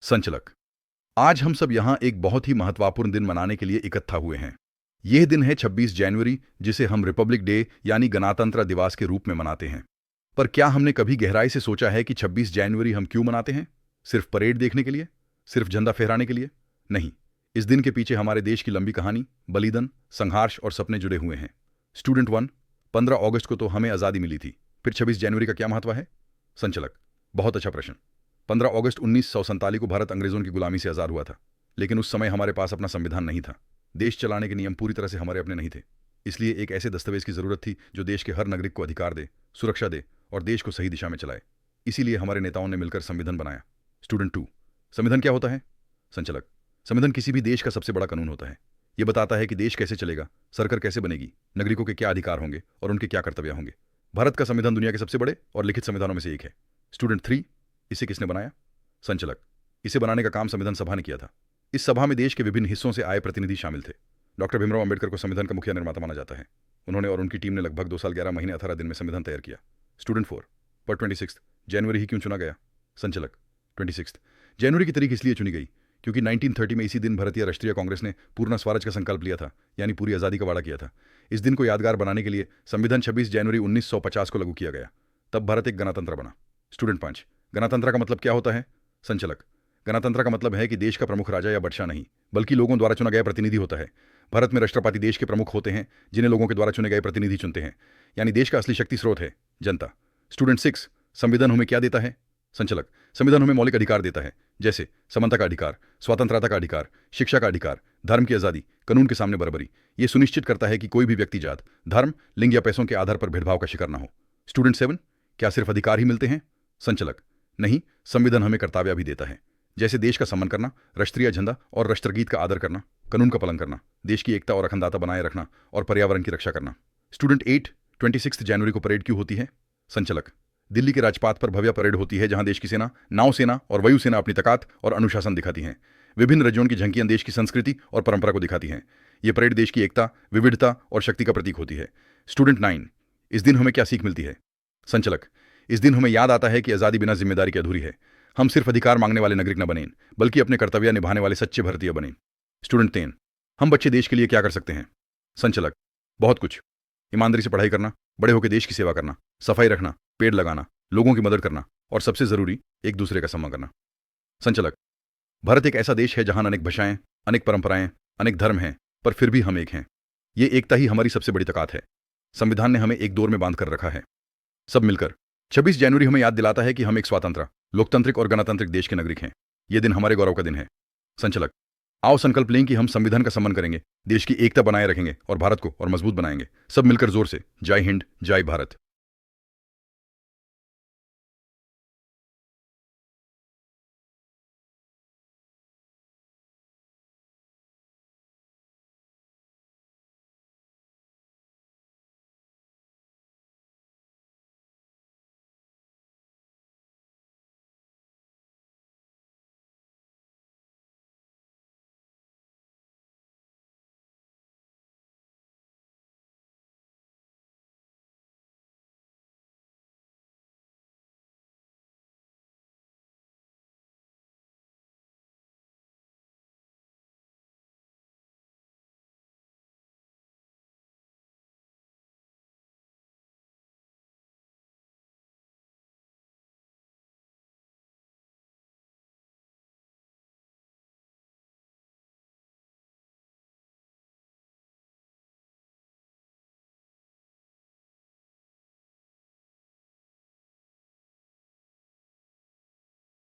संचलक। आज हम सब यहाँ एक बहुत ही महत्वपूर्ण दिन मनाने के लिए इकट्ठा हुए हैं। यह दिन है 26 जनवरी, जिसे हम रिपब्लिक डे यानी गणतंत्र दिवस के रूप में मनाते हैं। पर क्या हमने कभी गहराई से सोचा है कि 26 जनवरी हम क्यों मनाते हैं? सिर्फ परेड देखने के लिए? सिर्फ झंडा फहराने के लिए? नहीं। इस दिन के पीछे हमारे देश की लंबी कहानी, बलिदान, संघर्ष और सपने जुड़े हुए हैं। स्टूडेंट 1, 15 अगस्त को तो हमें आज़ादी मिली थी, फिर 26 जनवरी का क्या महत्व है? संचालक। बहुत अच्छा प्रश्न। 15 अगस्त 1947 को भारत अंग्रेजों की गुलामी से आज़ाद हुआ था, लेकिन उस समय हमारे पास अपना संविधान नहीं था। देश चलाने के नियम पूरी तरह से हमारे अपने नहीं थे। इसलिए एक ऐसे दस्तावेज की जरूरत थी जो देश के हर नागरिक को अधिकार दे, सुरक्षा दे और देश को सही दिशा में चलाए। इसीलिए हमारे नेताओं ने मिलकर संविधान बनाया। स्टूडेंट 2, संविधान क्या होता है? संचालक। संविधान किसी भी देश का सबसे बड़ा कानून होता है। यह बताता है कि देश कैसे चलेगा, सरकार कैसे बनेगी, नागरिकों के क्या अधिकार होंगे और उनके क्या कर्तव्य होंगे। भारत का संविधान दुनिया के सबसे बड़े और लिखित संविधानों में से एक है। स्टूडेंट 3, इसे किसने बनाया? संचालक। इसे बनाने का काम संविधान सभा ने किया था। इस सभा में देश के विभिन्न हिस्सों से आए प्रतिनिधि शामिल थे। डॉक्टर भीमराव अंबेडकर को संविधान का मुखिया निर्माता माना जाता है। उन्होंने और उनकी टीम ने लगभग 2 साल 11 महीने 18 दिन में संविधान तैयार किया। स्टूडेंट 4, पर 26 जनवरी ही क्यों चुना गया? संचालक। 26 जनवरी की तारीख इसलिए चुनी गई क्योंकि 1930 में इसी दिन भारतीय राष्ट्रीय कांग्रेस ने पूर्ण स्वराज का संकल्प लिया था, यानी पूरी आज़ादी का वादा किया था। इस दिन को यादगार बनाने के लिए संविधान 26 जनवरी 1950 को लागू किया गया। तब भारत एक गणतंत्र बना। स्टूडेंट 5, गणतंत्र का मतलब क्या होता है? संचालक। गणतंत्र का मतलब है कि देश का प्रमुख राजा या बादशाह नहीं, बल्कि लोगों द्वारा चुना गया प्रतिनिधि होता है। भारत में राष्ट्रपति देश के प्रमुख होते हैं, जिन्हें लोगों के द्वारा चुने गए प्रतिनिधि चुनते हैं, यानी देश का असली शक्ति स्रोत है जनता। स्टूडेंट 6, संविधान हमें क्या देता है? संचालक। संविधान हमें मौलिक अधिकार देता है, जैसे समानता का अधिकार, स्वतंत्रता का अधिकार, शिक्षा का अधिकार, धर्म की आज़ादी, कानून के सामने बराबरी। ये सुनिश्चित करता है कि कोई भी व्यक्ति जात, धर्म, लिंग या पैसों के आधार पर भेदभाव का शिकार न हो। स्टूडेंट 7, क्या सिर्फ अधिकार ही मिलते हैं? संचालक। नहीं, संविधान हमें कर्तव्य भी देता है, जैसे देश का सम्मान करना, राष्ट्रीय झंडा और राष्ट्रगीत का आदर करना, कानून का पालन करना, देश की एकता और अखंडता बनाए रखना और पर्यावरण की रक्षा करना। स्टूडेंट 8, 26 जनवरी को परेड क्यों होती है? संचालक। दिल्ली के राजपाथ पर भव्य परेड होती है, जहां देश की सेना, नौसेना और वायुसेना अपनी ताकत और अनुशासन दिखाती हैं। विभिन्न राज्यों की झांकियां देश की संस्कृति और परंपरा को दिखाती हैं। ये परेड देश की एकता, विविधता और शक्ति का प्रतीक होती है। स्टूडेंट 9, इस दिन हमें क्या सीख मिलती है? संचालक। इस दिन हमें याद आता है कि आज़ादी बिना जिम्मेदारी के अधूरी है। हम सिर्फ अधिकार मांगने वाले नागरिक न बने, बल्कि अपने कर्तव्य निभाने वाले सच्चे भारतीय बने। स्टूडेंट 10, हम बच्चे देश के लिए क्या कर सकते हैं? संचालक। बहुत कुछ। ईमानदारी से पढ़ाई करना, बड़े होकर देश की सेवा करना, सफाई रखना, पेड़ लगाना, लोगों की मदद करना और सबसे जरूरी, एक दूसरे का सम्मान करना। संचालक। भारत एक ऐसा देश है जहां अनेक भाषाएं, अनेक परंपराएं, अनेक धर्म हैं, पर फिर भी हम एक हैं। ये एकता ही हमारी सबसे बड़ी ताकत है। संविधान ने हमें एक दौर में बांध कर रखा है। सब मिलकर 26 जनवरी हमें याद दिलाता है कि हम एक स्वतंत्र, लोकतांत्रिक और गणतांत्रिक देश के नागरिक हैं। ये दिन हमारे गौरव का दिन है। संचालक। आओ संकल्प लें कि हम संविधान का सम्मान करेंगे, देश की एकता बनाए रखेंगे और भारत को और मजबूत बनाएंगे। सब मिलकर जोर से जय हिंद, जय भारत।